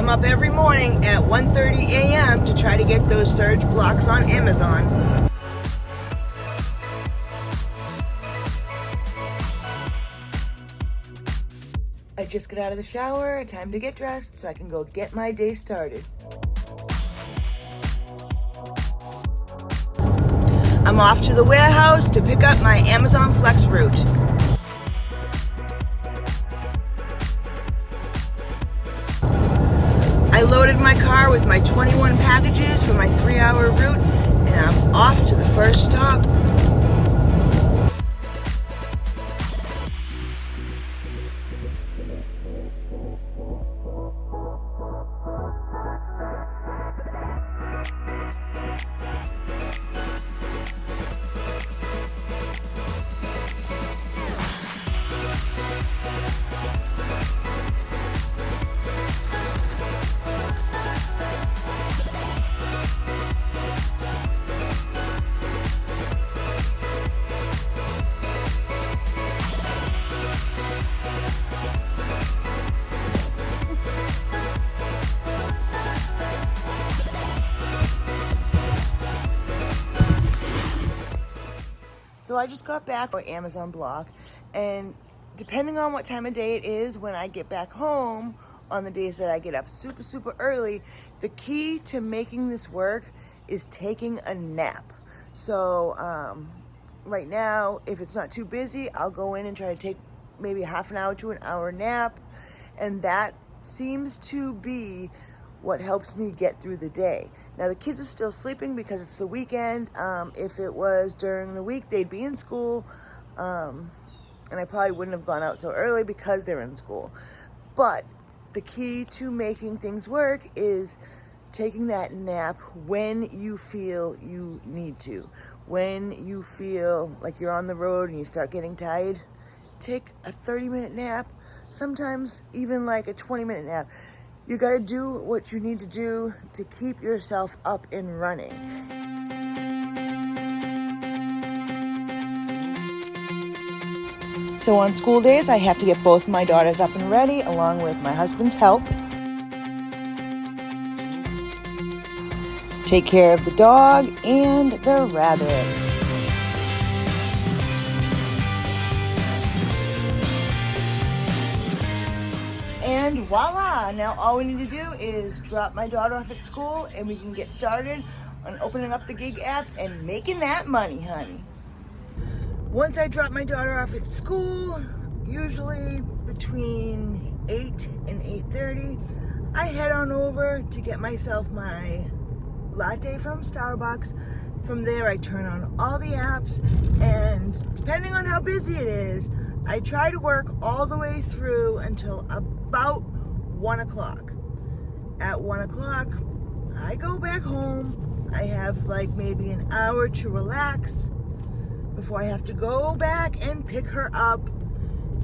I'm up every morning at 1:30 a.m. to try to get those surge blocks on Amazon. I just got out of the shower, time to get dressed so I can go get my day started. I'm off to the warehouse to pick up my Amazon Flex route. I loaded my car with my 21 packages for my 3-hour route, and I'm off to the first stop. So I just got back from Amazon block, and depending on what time of day it is when I get back home, on the days that I get up super early, the key to making this work is taking a nap. So right now, if it's not too busy, I'll go in and try to take maybe a half an hour to an hour nap, and that seems to be what helps me get through the day. Now the kids are still sleeping because it's the weekend. If it was during the week, they'd be in school, and I probably wouldn't have gone out so early because they're in school. But the key to making things work is taking that nap when you feel you need to. When you feel like you're on the road and you start getting tired, take a 30-minute nap, sometimes even like a 20-minute nap. You gotta do what you need to do to keep yourself up and running. So on school days, I have to get both my daughters up and ready, along with my husband's help. Take care of the dog and the rabbit. And voila! Now all we need to do is drop my daughter off at school and we can get started on opening up the gig apps and making that money, honey. Once I drop my daughter off at school, usually between 8 and 8:30, I head on over to get myself my latte from Starbucks. From there, I turn on all the apps, and depending on how busy it is, I try to work all the way through until about 1 o'clock. At 1 o'clock, I go back home. I have like maybe an hour to relax before I have to go back and pick her up.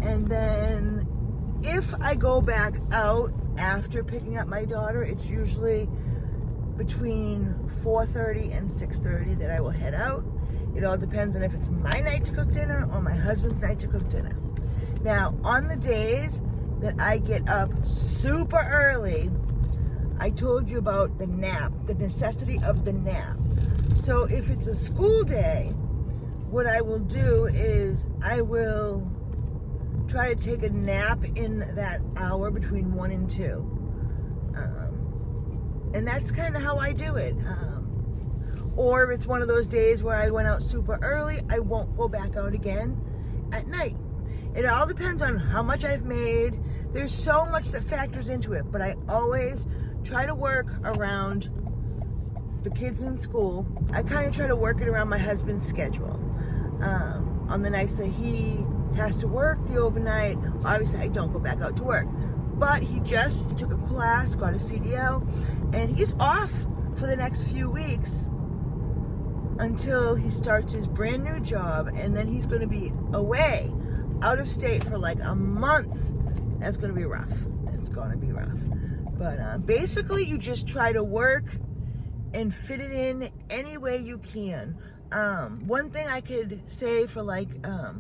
And then if I go back out after picking up my daughter, it's usually between 4:30 and 6:30 that I will head out. It all depends on if it's my night to cook dinner or my husband's night to cook dinner. Now, on the days that I get up super early, I told you about the nap, the necessity of the nap. So if it's a school day, what I will do is I will try to take a nap in that hour between 1 and 2. And that's kind of how I do it. Or if it's one of those days where I went out super early, I won't go back out again at night. It all depends on how much I've made. There's so much that factors into it, but I always try to work around the kids in school. I kind of try to work it around my husband's schedule. On the nights that he has to work the overnight, obviously I don't go back out to work. But he just took a class, got a CDL, and he's off for the next few weeks until he starts his brand new job, and then he's going to be away, out of state for like a month. That's going to be rough. It's going to be rough. But basically, you just try to work and fit it in any way you can. One thing I could say for like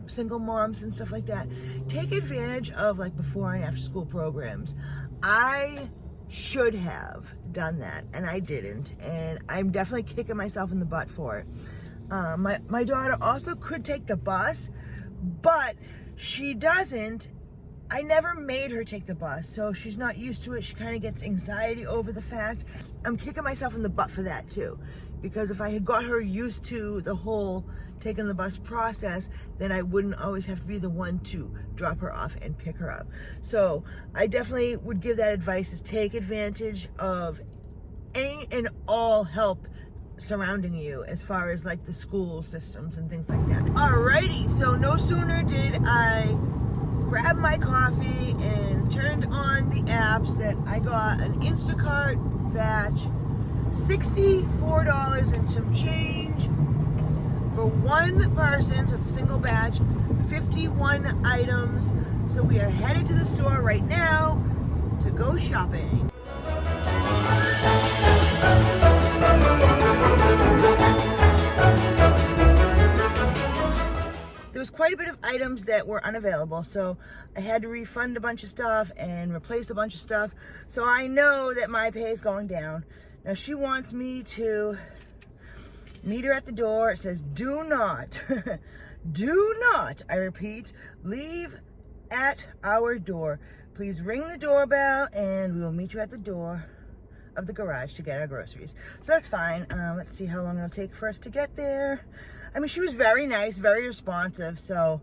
single moms and stuff like that, take advantage of like before and after school programs. I should have done that, and I didn't, and I'm definitely kicking myself in the butt for it. My daughter also could take the bus, but she doesn't. I never made her take the bus, so she's not used to it. She kind of gets anxiety over the fact. I'm kicking myself in the butt for that too, because if I had got her used to the whole taking the bus process, then I wouldn't always have to be the one to drop her off and pick her up. So I definitely would give that advice, is take advantage of any and all help surrounding you as far as like the school systems and things like that. Alrighty, so no sooner did I grab my coffee and turned on the apps that I got an Instacart batch, $64 and some change for one person, so it's a single batch, 51 items. So we are headed to the store right now to go shopping. There was quite a bit of items that were unavailable, so I had to refund a bunch of stuff and replace a bunch of stuff. So I know that my pay is going down. Now she wants me to meet her at the door. It says, do not, do not, I repeat, leave at our door. Please ring the doorbell and we will meet you at the door of the garage to get our groceries. So that's fine. Let's see how long it'll take for us to get there. I mean, she was very nice, very responsive. So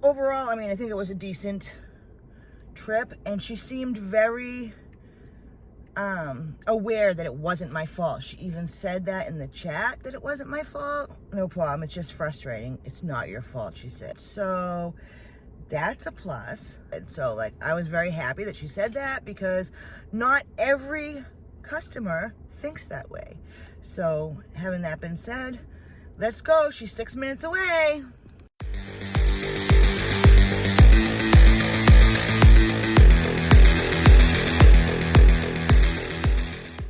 overall, I mean, I think it was a decent trip, and she seemed very aware that it wasn't my fault. She even said that in the chat, that it wasn't my fault. No problem, it's just frustrating. It's not your fault, she said. So that's a plus. And so like, I was very happy that she said that, because not every customer thinks that way. So having that been said, let's go. She's 6 minutes away.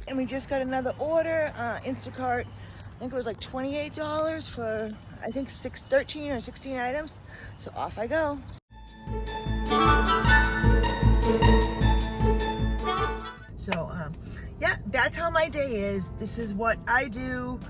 And we just got another order, Instacart. I think it was like $28 for, I think 13 or 16 items. So off I go. So yeah, that's how my day is. This is what I do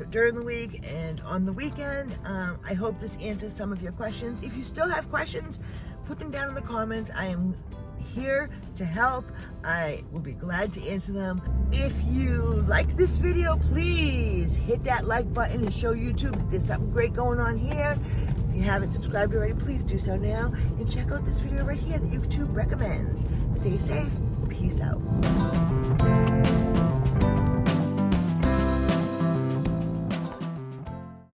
during the week and on the weekend. I hope this answers some of your questions. If you still have questions, put them down in the comments. I am here to help. I will be glad to answer them. If you like this video, please hit that like button and show YouTube that there's something great going on here. If you haven't subscribed already, please do so now, and check out this video right here that YouTube recommends. Stay safe. Peace out.